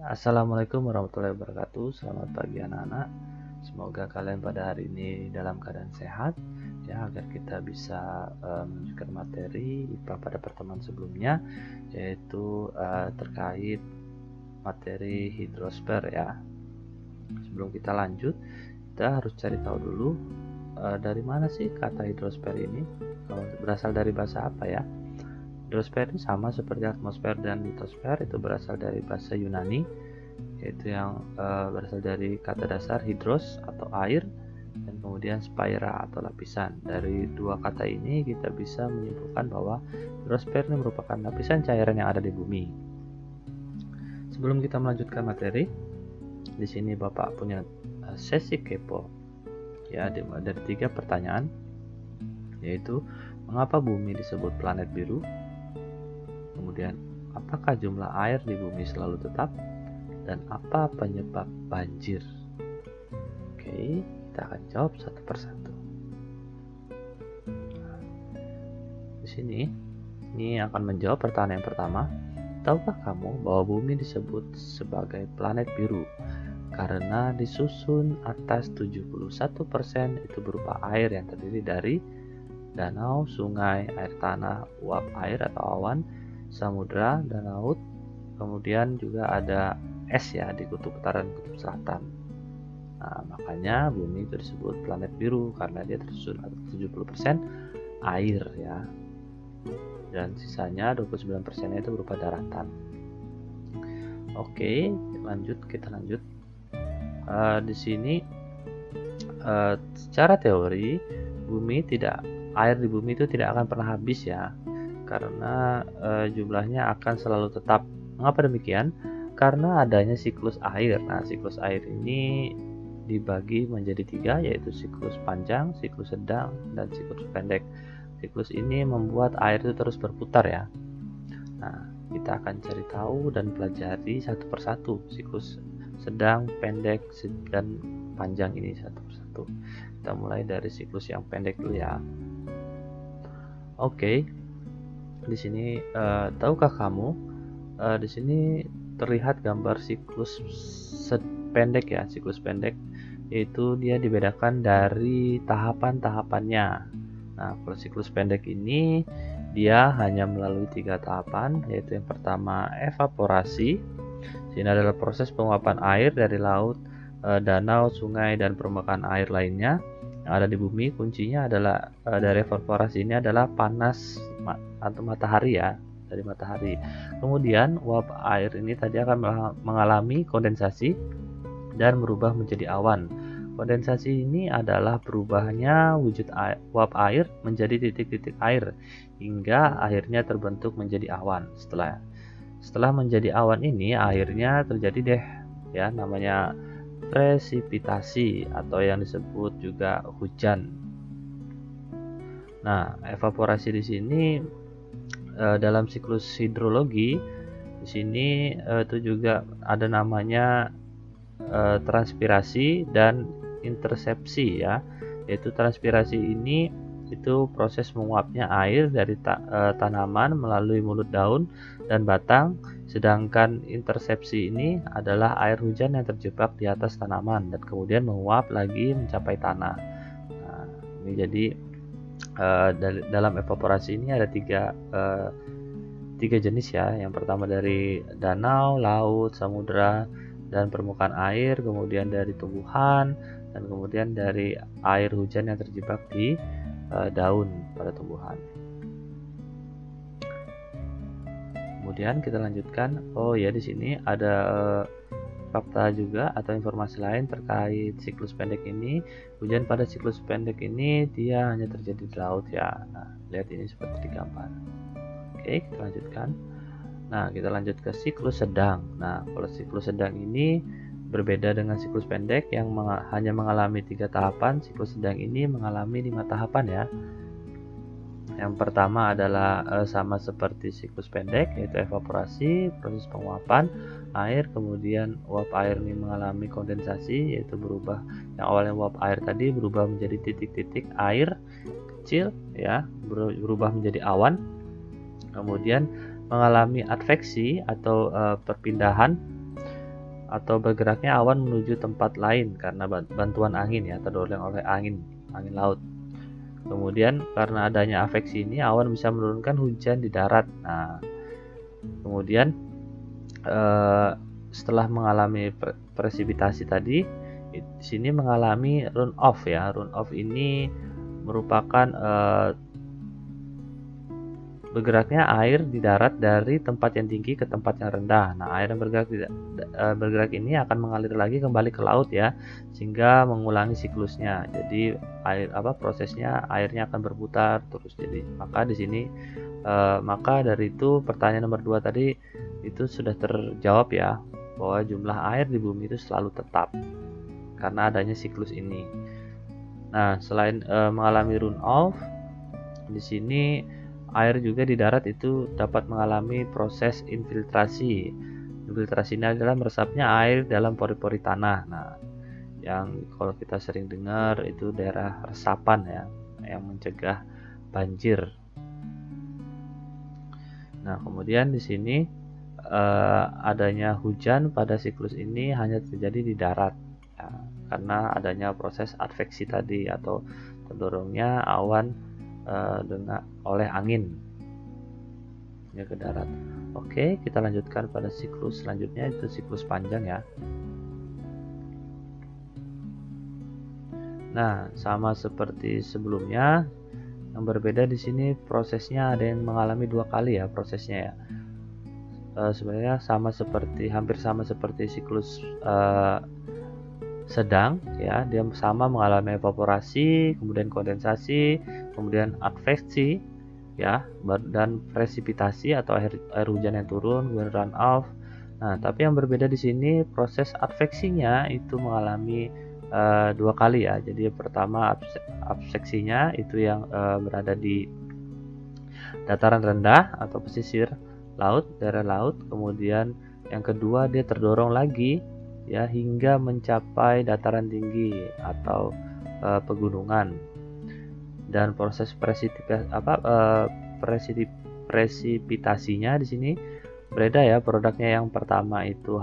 Assalamualaikum warahmatullahi wabarakatuh. Selamat pagi anak-anak. Semoga kalian pada hari ini dalam keadaan sehat ya, agar kita bisa melanjutkan materi IPA pada pertemuan sebelumnya, yaitu terkait materi hidrosfer ya. Sebelum kita lanjut, kita harus cari tahu dulu dari mana sih kata hidrosfer ini, berasal dari bahasa apa ya. Hidrosfer ini sama seperti atmosfer dan litosfer, itu berasal dari bahasa Yunani, yaitu yang berasal dari kata dasar hidros atau air, dan kemudian sphaira atau lapisan. Dari dua kata ini kita bisa menyimpulkan bahwa hidrosfer ini merupakan lapisan cairan yang ada di bumi. Sebelum kita melanjutkan materi, di sini Bapak punya sesi kepo ya, dari 3 pertanyaan, yaitu mengapa bumi disebut planet biru, kemudian apakah jumlah air di bumi selalu tetap, dan apa penyebab banjir. Oke, kita akan jawab satu persatu. Di sini ini akan menjawab pertanyaan yang pertama. Tahukah kamu bahwa bumi disebut sebagai planet biru karena disusun atas 71% itu berupa air yang terdiri dari danau, sungai, air tanah, uap air atau awan, samudra dan laut. Kemudian juga ada es ya di kutub utara dan kutub selatan. Nah, makanya bumi itu disebut planet biru karena dia tersusun atas 70% air ya. Dan sisanya 29% itu berupa daratan. Oke, kita lanjut. Di sini secara teori air di bumi itu tidak akan pernah habis ya, karena jumlahnya akan selalu tetap. Mengapa demikian? Karena adanya siklus air. Nah, siklus air ini dibagi menjadi 3, yaitu siklus panjang, siklus sedang, dan siklus pendek. Siklus ini membuat air itu terus berputar ya. Nah, kita akan cari tahu dan pelajari satu persatu siklus sedang, pendek, dan panjang ini satu persatu. Kita mulai dari siklus yang pendek dulu ya. Oke, di sini tahukah kamu? Di sini terlihat gambar siklus pendek ya. Siklus pendek yaitu dia dibedakan dari tahapan-tahapannya. Nah, kalau siklus pendek ini dia hanya melalui 3 tahapan, yaitu yang pertama evaporasi. Ini adalah proses penguapan air dari laut, danau, sungai, dan permukaan air lainnya yang ada di bumi. Kuncinya adalah dari evaporasi ini adalah panas atau matahari ya, dari matahari. Kemudian uap air ini tadi akan mengalami kondensasi dan berubah menjadi awan. Kondensasi ini adalah berubahnya wujud uap air menjadi titik-titik air hingga akhirnya terbentuk menjadi awan. Setelah menjadi awan ini akhirnya terjadi deh ya, namanya presipitasi atau yang disebut juga hujan. Nah, evaporasi di sini dalam siklus hidrologi di sini itu juga ada namanya transpirasi dan intersepsi ya, yaitu transpirasi ini itu proses menguapnya air dari tanaman melalui mulut daun dan batang, sedangkan intersepsi ini adalah air hujan yang terjebak di atas tanaman dan kemudian menguap lagi mencapai tanah. Nah, ini jadi dalam evaporasi ini ada tiga jenis ya. Yang pertama dari danau, laut, samudra, dan permukaan air, kemudian dari tumbuhan, dan kemudian dari air hujan yang terjebak di daun pada tumbuhan. Kemudian kita lanjutkan. Oh ya, di sini ada fakta juga atau informasi lain terkait siklus pendek ini. Hujan pada siklus pendek ini dia hanya terjadi di laut ya. Nah, lihat ini seperti di gambar. Oke, kita lanjutkan. Nah, kita lanjut ke siklus sedang. Nah, kalau siklus sedang ini berbeda dengan siklus pendek yang hanya mengalami 3 tahapan. Siklus sedang ini mengalami 5 tahapan ya. Yang pertama adalah sama seperti siklus pendek, yaitu evaporasi, proses penguapan air, kemudian uap air ini mengalami kondensasi, yaitu berubah, yang awalnya uap air tadi berubah menjadi titik-titik air kecil ya, berubah menjadi awan. Kemudian mengalami adveksi atau perpindahan atau bergeraknya awan menuju tempat lain karena bantuan angin ya, terdorong oleh angin laut. Kemudian karena adanya afeksi ini awan bisa menurunkan hujan di darat. Nah, kemudian setelah mengalami presipitasi tadi, di sini mengalami runoff ya. Runoff ini merupakan bergeraknya air di darat dari tempat yang tinggi ke tempat yang rendah. Nah, air yang bergerak ini akan mengalir lagi kembali ke laut ya, sehingga mengulangi siklusnya. Jadi prosesnya airnya akan berputar terus. Jadi maka di sini maka dari itu pertanyaan nomor 2 tadi itu sudah terjawab ya, bahwa jumlah air di bumi itu selalu tetap karena adanya siklus ini. Nah, selain mengalami runoff, di sini air juga di darat itu dapat mengalami proses infiltrasi. Infiltrasi ini adalah meresapnya air dalam pori-pori tanah. Nah, yang kalau kita sering dengar itu daerah resapan ya, yang mencegah banjir. Nah, kemudian di sini adanya hujan pada siklus ini hanya terjadi di darat ya, karena adanya proses adveksi tadi atau terdorongnya awan oleh angin ya ke darat. Oke, kita lanjutkan pada siklus selanjutnya, itu siklus panjang ya. Nah, sama seperti sebelumnya, yang berbeda di sini prosesnya ada yang mengalami 2 kali ya prosesnya ya. Sebenarnya hampir sama seperti siklus sedang ya, dia sama mengalami evaporasi, kemudian kondensasi, kemudian adveksi ya, dan presipitasi atau air hujan yang turun, kemudian runoff. Nah, tapi yang berbeda di sini proses adveksinya itu mengalami 2 kali ya. Jadi pertama adveksinya itu yang berada di dataran rendah atau pesisir laut, daerah laut. Kemudian yang kedua dia terdorong lagi ya hingga mencapai dataran tinggi atau pegunungan. Dan proses presipitasinya di sini berbeda ya. Produknya yang pertama itu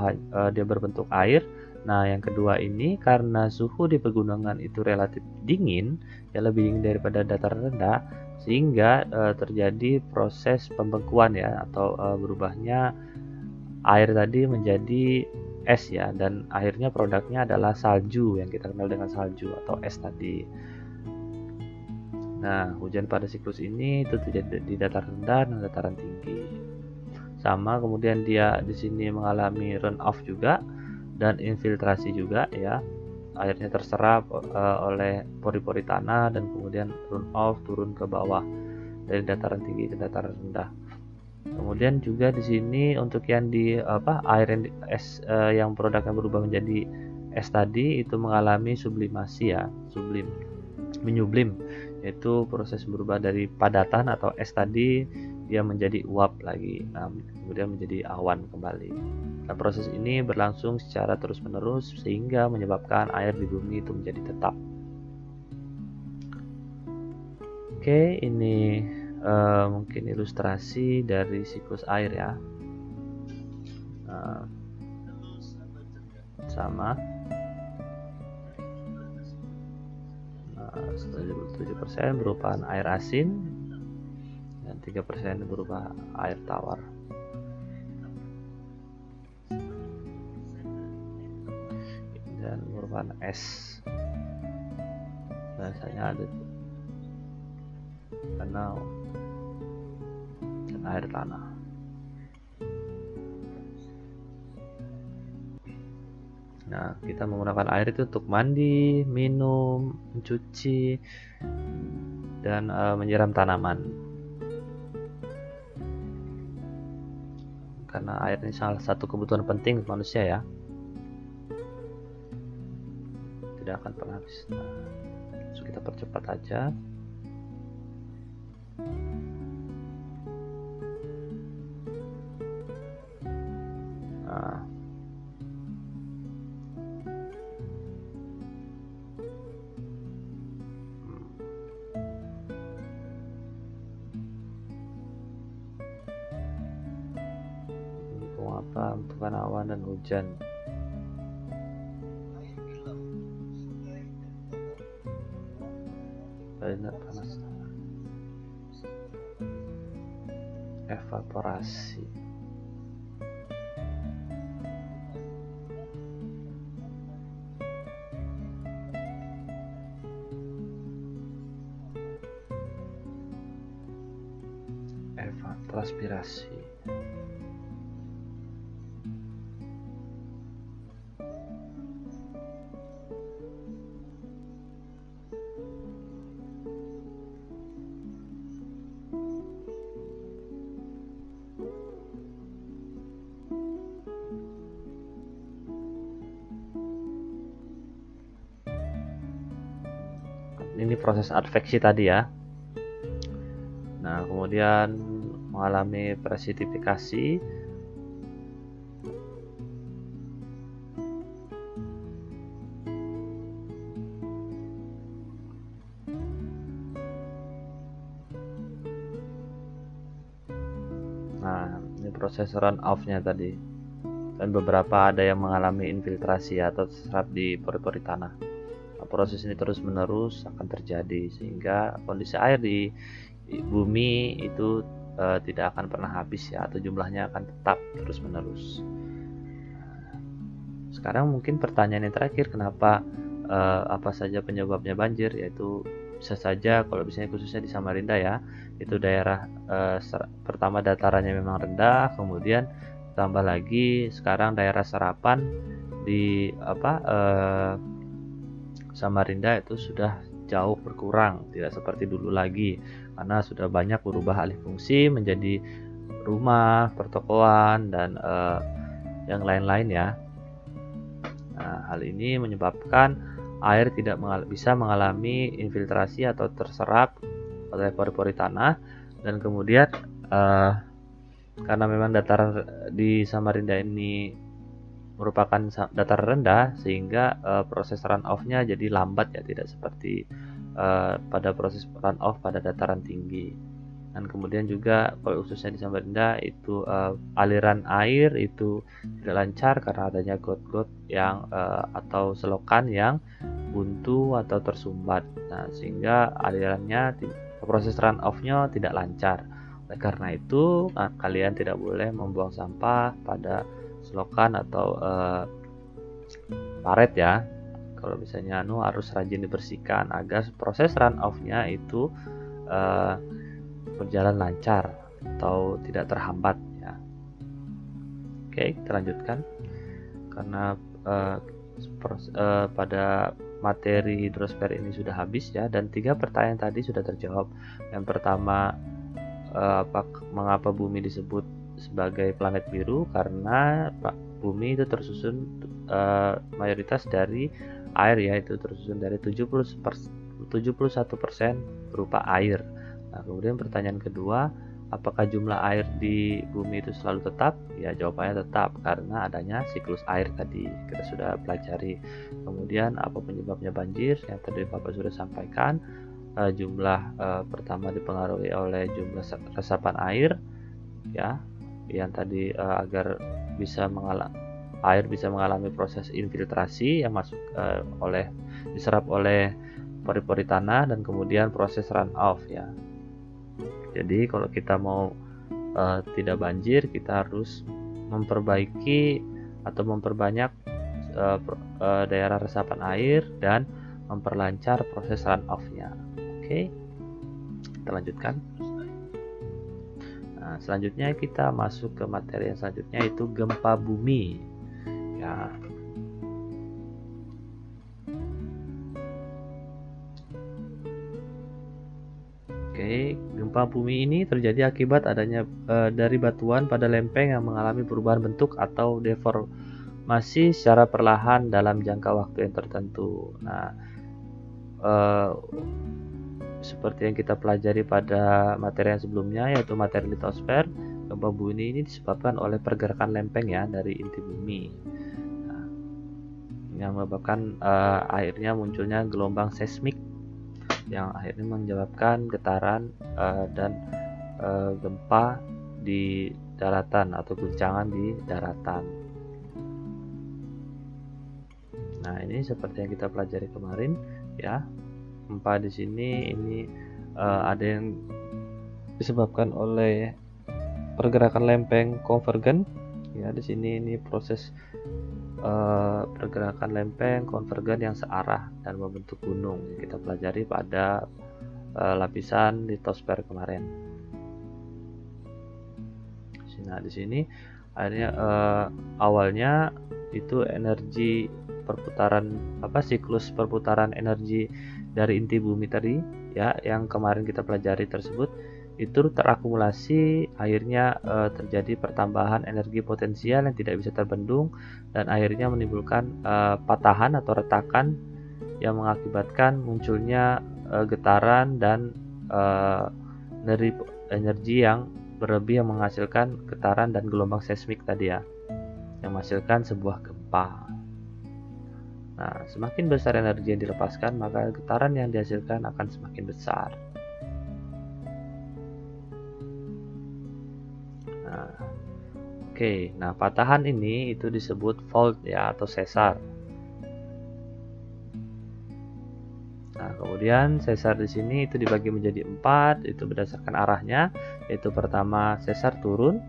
dia berbentuk air. Nah, yang kedua ini karena suhu di pegunungan itu relatif dingin, ya lebih dingin daripada dataran rendah, sehingga terjadi proses pembekuan ya, atau berubahnya air tadi menjadi es ya, dan akhirnya produknya adalah salju yang kita kenal dengan salju atau es tadi. Nah, hujan pada siklus ini itu terjadi di dataran rendah dan dataran tinggi. Sama, kemudian dia di sini mengalami runoff juga dan infiltrasi juga ya. Airnya terserap oleh pori-pori tanah dan kemudian runoff turun ke bawah dari dataran tinggi ke dataran rendah. Kemudian juga di sini untuk yang di air yang es yang produknya berubah menjadi es tadi itu mengalami sublimasi ya, menyublim, yaitu proses berubah dari padatan atau es tadi dia menjadi uap lagi. Nah, kemudian menjadi awan kembali. Nah, proses ini berlangsung secara terus-menerus sehingga menyebabkan air di bumi itu menjadi tetap. Oke, ini mungkin ilustrasi dari siklus air ya. Nah, sama. Nah, 77% berupa air asin dan 3% berupa air tawar. Dan merupakan es. Biasanya ada danau dan air tanah. Nah, kita menggunakan air itu untuk mandi, minum, mencuci, dan menyiram tanaman. Karena air ini salah satu kebutuhan penting manusia ya. Tidak akan pernah habis. Nah, so kita percepat aja. Nah, bentukan awan dan hujan. panas, evaporasi. Transpirasi. Ini proses adveksi tadi ya. Nah, kemudian mengalami presitifikasi. Nah, ini proses run off-nya tadi. Dan beberapa ada yang mengalami infiltrasi atau terserap di pori-pori tanah. Nah, proses ini terus-menerus akan terjadi sehingga kondisi air di bumi itu tidak akan pernah habis ya, atau jumlahnya akan tetap terus-menerus. Sekarang mungkin pertanyaan yang terakhir, kenapa apa saja penyebabnya banjir? Yaitu bisa saja kalau misalnya khususnya di Samarinda ya, itu daerah pertama datarannya memang rendah, kemudian tambah lagi sekarang daerah serapan di Samarinda itu sudah jauh berkurang, tidak seperti dulu lagi karena sudah banyak berubah alih fungsi menjadi rumah, pertokoan, dan yang lain-lain ya. Nah, hal ini menyebabkan air tidak bisa mengalami infiltrasi atau terserap oleh pori-pori tanah, dan kemudian karena memang dataran di Samarinda ini merupakan dataran rendah sehingga proses run off-nya jadi lambat ya, tidak seperti pada proses run off pada dataran tinggi. Dan kemudian juga kalau khususnya di Samarinda itu aliran air itu tidak lancar karena adanya got-got yang atau selokan yang buntu atau tersumbat. Nah, sehingga alirannya proses run off-nya tidak lancar. Oleh karena itu kalian tidak boleh membuang sampah pada selokan atau paret ya. Kalau misalnya harus rajin dibersihkan agar proses run off-nya itu berjalan lancar atau tidak terhambat ya. Oke, kita lanjutkan karena pada materi hidrosfer ini sudah habis ya, dan 3 pertanyaan tadi sudah terjawab. Yang pertama, mengapa bumi disebut sebagai planet biru? Karena bumi itu tersusun mayoritas dari air ya, itu tersusun dari 71% berupa air. Nah, kemudian pertanyaan kedua, apakah jumlah air di bumi itu selalu tetap? Ya, jawabannya tetap karena adanya siklus air tadi kita sudah pelajari. Kemudian apa penyebabnya banjir? Yang tadi Bapak sudah sampaikan. Jumlah pertama dipengaruhi oleh jumlah resapan air ya, yang tadi agar air bisa mengalami proses infiltrasi yang masuk diserap oleh pori-pori tanah, dan kemudian proses run off ya. Jadi kalau kita mau tidak banjir, kita harus memperbaiki atau memperbanyak daerah resapan air dan memperlancar proses run off-nya. Oke, kita lanjutkan. Nah, selanjutnya kita masuk ke materi yang selanjutnya, yaitu gempa bumi ya. Oke, gempa bumi ini terjadi akibat adanya dari batuan pada lempeng yang mengalami perubahan bentuk atau deformasi secara perlahan dalam jangka waktu yang tertentu. Nah, seperti yang kita pelajari pada materi yang sebelumnya, yaitu materi litosfer, gempa bumi ini disebabkan oleh pergerakan lempeng ya dari inti bumi. Nah, yang menyebabkan akhirnya munculnya gelombang seismik yang akhirnya menyebabkan getaran dan gempa di daratan atau guncangan di daratan. Nah, ini seperti yang kita pelajari kemarin ya. gempa di sini ini ada yang disebabkan oleh pergerakan lempeng konvergen. Ya, di sini ini proses pergerakan lempeng konvergen yang searah dan membentuk gunung yang kita pelajari pada lapisan litosfer kemarin. Nah, di sini akhirnya awalnya itu energi perputaran siklus perputaran energi dari inti bumi tadi ya, yang kemarin kita pelajari tersebut itu terakumulasi, akhirnya terjadi pertambahan energi potensial yang tidak bisa terbendung dan akhirnya menimbulkan patahan atau retakan yang mengakibatkan munculnya getaran dan energi yang berlebih yang menghasilkan getaran dan gelombang seismik tadi ya, yang menghasilkan sebuah gempa. Nah, semakin besar energi yang dilepaskan, maka getaran yang dihasilkan akan semakin besar. Nah, oke. Nah, patahan ini itu disebut fault ya, atau sesar. Nah, kemudian sesar di sini itu dibagi menjadi 4, itu berdasarkan arahnya, yaitu pertama sesar turun,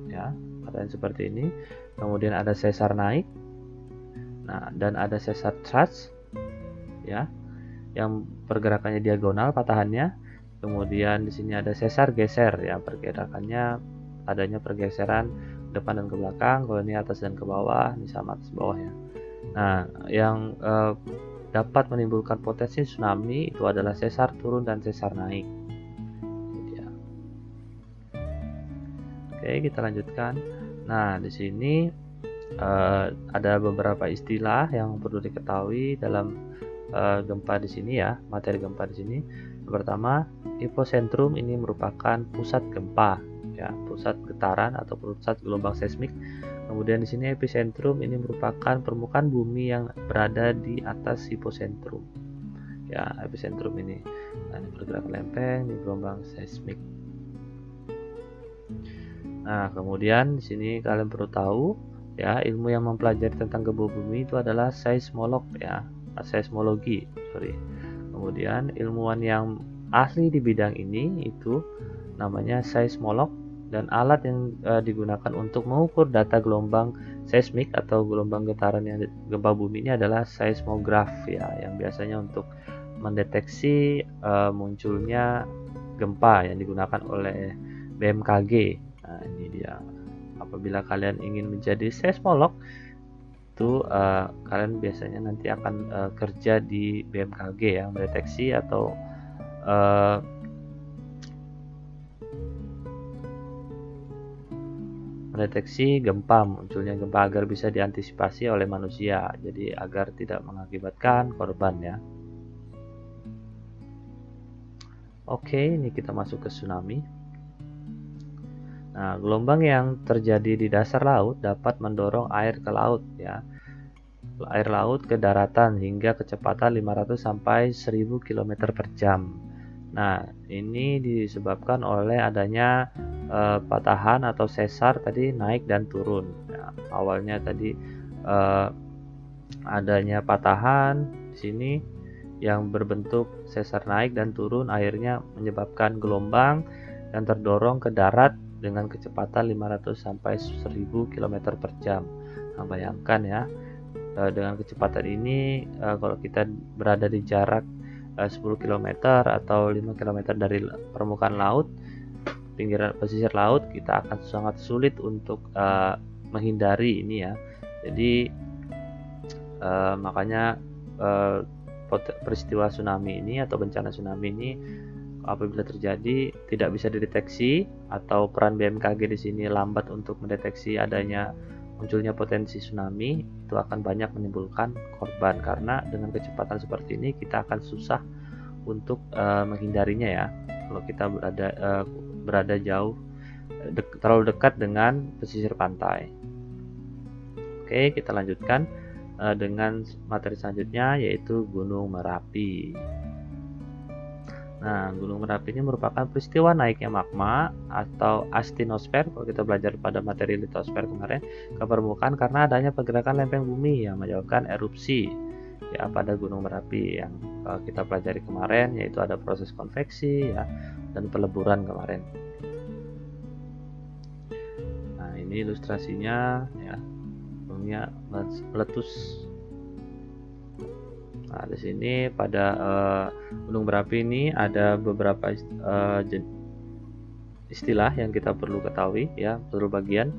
ya, patahan seperti ini. Kemudian ada sesar naik, nah, dan ada sesar thrust, ya, yang pergerakannya diagonal patahannya. Kemudian di sini ada sesar geser, ya, pergerakannya adanya pergeseran depan dan ke belakang. Kalau ini atas dan ke bawah, ini sama atas bawah ya. Nah, yang dapat menimbulkan potensi tsunami itu adalah sesar turun dan sesar naik. Ya. Oke, kita lanjutkan. Nah, di sini ada beberapa istilah yang perlu diketahui dalam gempa di sini ya, materi gempa di sini. Yang pertama, epicentrum ini merupakan pusat gempa, ya, pusat getaran atau pusat gelombang seismik. Kemudian di sini epicentrum ini merupakan permukaan bumi yang berada di atas hipocentrum. Ya, epicentrum ini. Nah, ini pergerakan lempeng, ini gelombang seismik. Nah, kemudian di sini kalian perlu tahu ya, ilmu yang mempelajari tentang gempa bumi itu adalah seismolog ya, seismologi, sorry. Kemudian ilmuwan yang ahli di bidang ini itu namanya seismolog. Dan alat yang digunakan untuk mengukur data gelombang seismik atau gelombang getaran yang gempa bumi ini adalah seismograf ya, yang biasanya untuk mendeteksi munculnya gempa yang digunakan oleh BMKG. Nah, ini dia. Apabila kalian ingin menjadi seismolog, itu kalian biasanya nanti akan kerja di BMKG ya, mendeteksi atau mendeteksi gempa, munculnya gempa agar bisa diantisipasi oleh manusia, jadi agar tidak mengakibatkan korban ya. Oke, ini kita masuk ke tsunami. Nah, gelombang yang terjadi di dasar laut dapat mendorong air ke laut ya, air laut ke daratan hingga kecepatan 500 sampai 1000 km per jam. Nah, ini disebabkan oleh adanya patahan atau sesar tadi naik dan turun. Nah, awalnya tadi adanya patahan di sini yang berbentuk sesar naik dan turun, akhirnya menyebabkan gelombang yang terdorong ke darat dengan kecepatan 500 sampai 1000 km per jam. Nah, bayangkan ya, dengan kecepatan ini kalau kita berada di jarak 10 km atau 5 km dari permukaan laut, pinggiran pesisir laut, kita akan sangat sulit untuk menghindari ini ya. Jadi makanya peristiwa tsunami ini atau bencana tsunami ini apabila terjadi tidak bisa dideteksi, atau peran BMKG di sini lambat untuk mendeteksi adanya munculnya potensi tsunami, itu akan banyak menimbulkan korban, karena dengan kecepatan seperti ini kita akan susah untuk menghindarinya ya. Kalau kita berada jauh, terlalu dekat dengan pesisir pantai. Oke, kita lanjutkan dengan materi selanjutnya, yaitu Gunung Merapi. Nah, Gunung Merapi ini merupakan peristiwa naiknya magma atau astinosfer, kalau kita belajar pada materi litosfer kemarin, ke permukaan karena adanya pergerakan lempeng bumi yang menyebabkan erupsi ya pada Gunung Merapi yang kita pelajari kemarin, yaitu ada proses konveksi ya dan peleburan kemarin. Nah, ini ilustrasinya ya, gunungnya meletus. Nah, di sini pada gunung berapi ini ada beberapa istilah yang kita perlu ketahui ya, perlu bagian,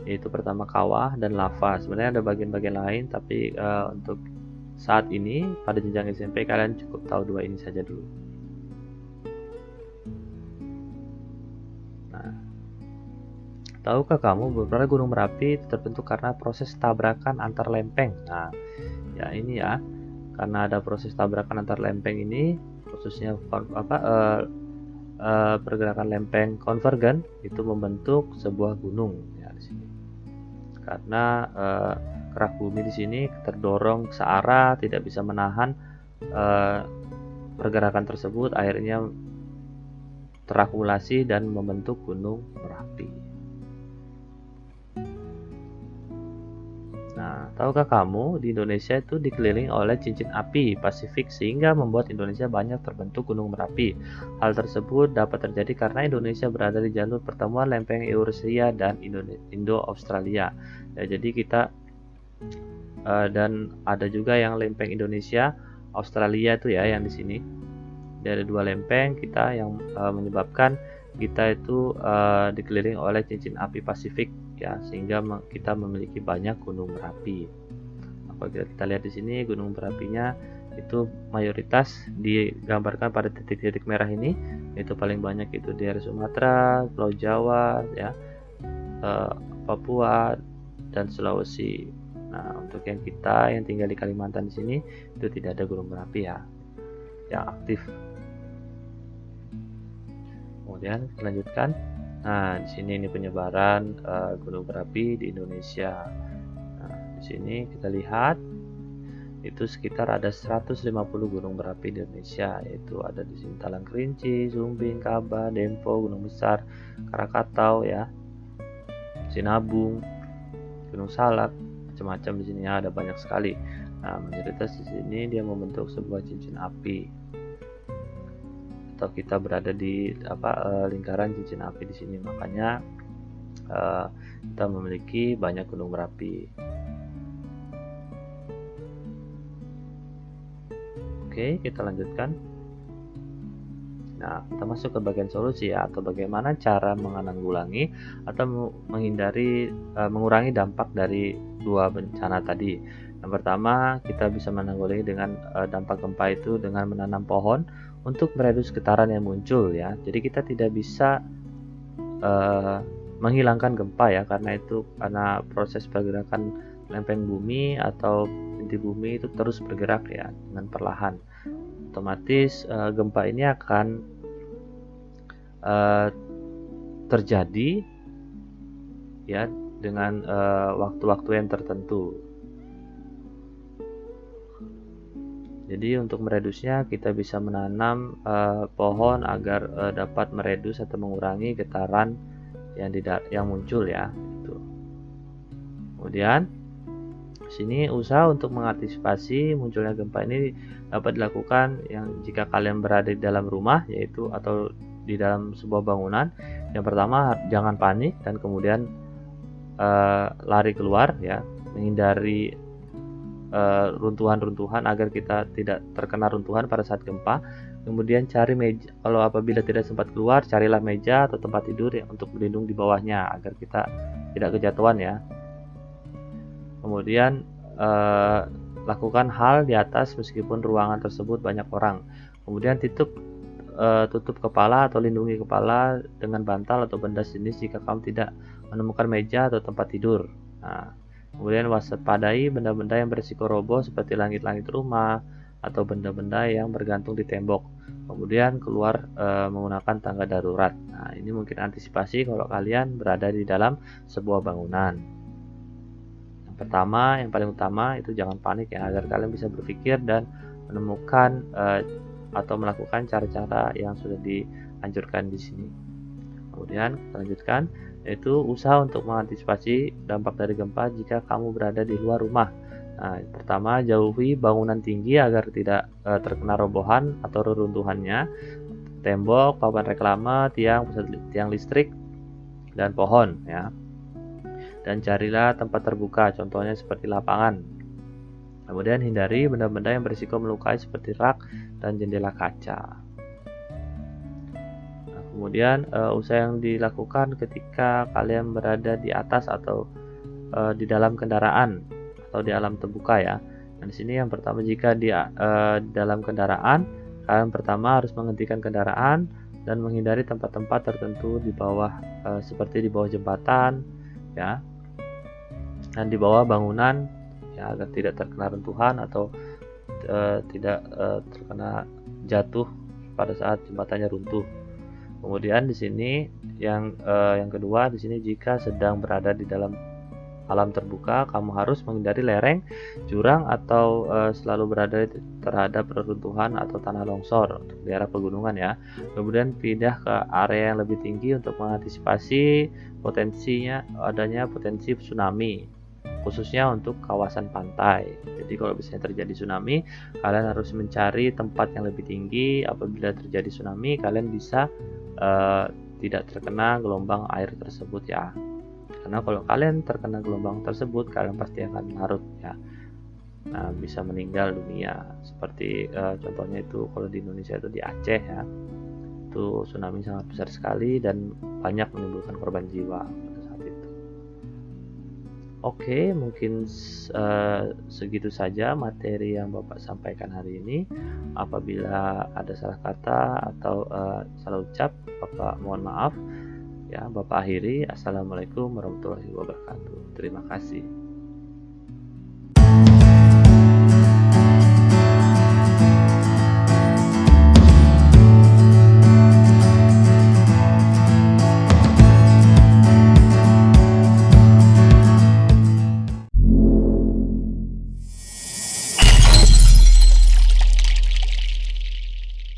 yaitu pertama kawah dan lava. Sebenarnya ada bagian-bagian lain, tapi untuk saat ini pada jenjang SMP kalian cukup tahu dua ini saja dulu. Nah, tahukah kamu beberapa gunung berapi terbentuk karena proses tabrakan antar lempeng? Nah, ya ini ya, karena ada proses tabrakan antar lempeng ini, khususnya pergerakan lempeng konvergen itu membentuk sebuah gunung ya di sini. Karena kerak bumi di sini terdorong searah, tidak bisa menahan pergerakan tersebut, akhirnya terakumulasi dan membentuk gunung Merapi. Nah, tahukah kamu di Indonesia itu dikelilingi oleh cincin api Pasifik sehingga membuat Indonesia banyak terbentuk gunung Merapi. Hal tersebut dapat terjadi karena Indonesia berada di jalur pertemuan lempeng Eurasia dan Indo-Australia. Ya, jadi kita dan ada juga yang lempeng Indonesia, Australia itu ya yang di sini. Dari dua lempeng kita yang menyebabkan kita itu dikelilingi oleh cincin api Pasifik ya, sehingga kita memiliki banyak gunung berapi. Apabila kita lihat di sini gunung berapinya itu mayoritas digambarkan pada titik-titik merah ini, itu paling banyak itu di area Sumatera, Pulau Jawa ya, Papua dan Sulawesi. Nah, untuk yang kita yang tinggal di Kalimantan di sini itu tidak ada gunung berapi ya yang aktif. Kemudian kita lanjutkan. Nah, di sini ini penyebaran gunung berapi di Indonesia. Nah, di sini kita lihat itu sekitar ada 150 gunung berapi di Indonesia, yaitu ada di sini Talang Kerinci, Sumbing, Kaba, Dempo, Gunung Besar, Krakatau ya, Sinabung, Gunung Salak, macam-macam di sini ada banyak sekali. Nah, mayoritas di sini dia membentuk sebuah cincin api. Atau kita berada di lingkaran cincin api di sini, makanya kita memiliki banyak gunung berapi. Oke, kita lanjutkan. Nah, kita masuk ke bagian solusi ya, atau bagaimana cara menanggulangi atau mengurangi dampak dari dua bencana tadi. Yang pertama, kita bisa menanggulangi dengan dampak gempa itu dengan menanam pohon untuk meredus getaran yang muncul ya. Jadi kita tidak bisa menghilangkan gempa ya, karena proses pergerakan lempeng bumi atau inti bumi itu terus bergerak ya dengan perlahan. Otomatis gempa ini akan terjadi ya dengan waktu-waktu yang tertentu. Jadi untuk meredusnya kita bisa menanam pohon agar dapat meredus atau mengurangi getaran yang muncul ya. Itu. Kemudian sini usaha untuk mengantisipasi munculnya gempa ini dapat dilakukan yang jika kalian berada di dalam rumah yaitu atau di dalam sebuah bangunan. Yang pertama, jangan panik dan kemudian lari keluar ya, menghindari runtuhan-runtuhan agar kita tidak terkena runtuhan pada saat gempa. Kemudian cari meja, kalau apabila tidak sempat keluar, carilah meja atau tempat tidur ya, untuk berlindung di bawahnya agar kita tidak kejatuhan ya. Kemudian lakukan hal di atas meskipun ruangan tersebut banyak orang. Kemudian tutup kepala atau lindungi kepala dengan bantal atau benda jenis jika kamu tidak menemukan meja atau tempat tidur. Nah, kemudian waspadai benda-benda yang berisiko roboh seperti langit-langit rumah atau benda-benda yang bergantung di tembok. Kemudian keluar menggunakan tangga darurat. Nah, ini mungkin antisipasi kalau kalian berada di dalam sebuah bangunan. Yang pertama, yang paling utama itu jangan panik ya, agar kalian bisa berpikir dan menemukan atau melakukan cara-cara yang sudah dianjurkan di sini. Kemudian kita lanjutkan, yaitu usaha untuk mengantisipasi dampak dari gempa jika kamu berada di luar rumah. Nah, pertama, jauhi bangunan tinggi agar tidak terkena robohan atau reruntuhannya, tembok, papan reklame, tiang listrik, dan pohon ya. Dan carilah tempat terbuka, contohnya seperti lapangan. Kemudian hindari benda-benda yang berisiko melukai seperti rak dan jendela kaca. Nah, kemudian usaha yang dilakukan ketika kalian berada di atas atau di dalam kendaraan atau di alam terbuka ya. Nah, di sini yang pertama, jika di dalam kendaraan, kalian pertama harus menghentikan kendaraan dan menghindari tempat-tempat tertentu di bawah seperti di bawah jembatan ya, dan di bawah bangunan ya, agar tidak terkena runtuhan atau tidak terkena jatuh pada saat jembatannya runtuh. Kemudian di sini yang kedua, di sini jika sedang berada di dalam alam terbuka, kamu harus menghindari lereng, jurang, atau selalu berada terhadap reruntuhan atau tanah longsor untuk daerah pegunungan ya. Kemudian pindah ke area yang lebih tinggi untuk mengantisipasi adanya potensi tsunami, khususnya untuk kawasan pantai. Jadi kalau misalnya terjadi tsunami, kalian harus mencari tempat yang lebih tinggi. Apabila terjadi tsunami, kalian bisa tidak terkena gelombang air tersebut ya. Karena kalau kalian terkena gelombang tersebut, kalian pasti akan larut ya. Nah, bisa meninggal dunia. Seperti contohnya itu kalau di Indonesia itu di Aceh ya. Itu tsunami sangat besar sekali dan banyak menimbulkan korban jiwa pada saat itu. Oke, mungkin segitu saja materi yang Bapak sampaikan hari ini. Apabila ada salah kata atau salah ucap, Bapak mohon maaf. Ya, Bapak akhiri. Assalamualaikum warahmatullahi wabarakatuh. Terima kasih.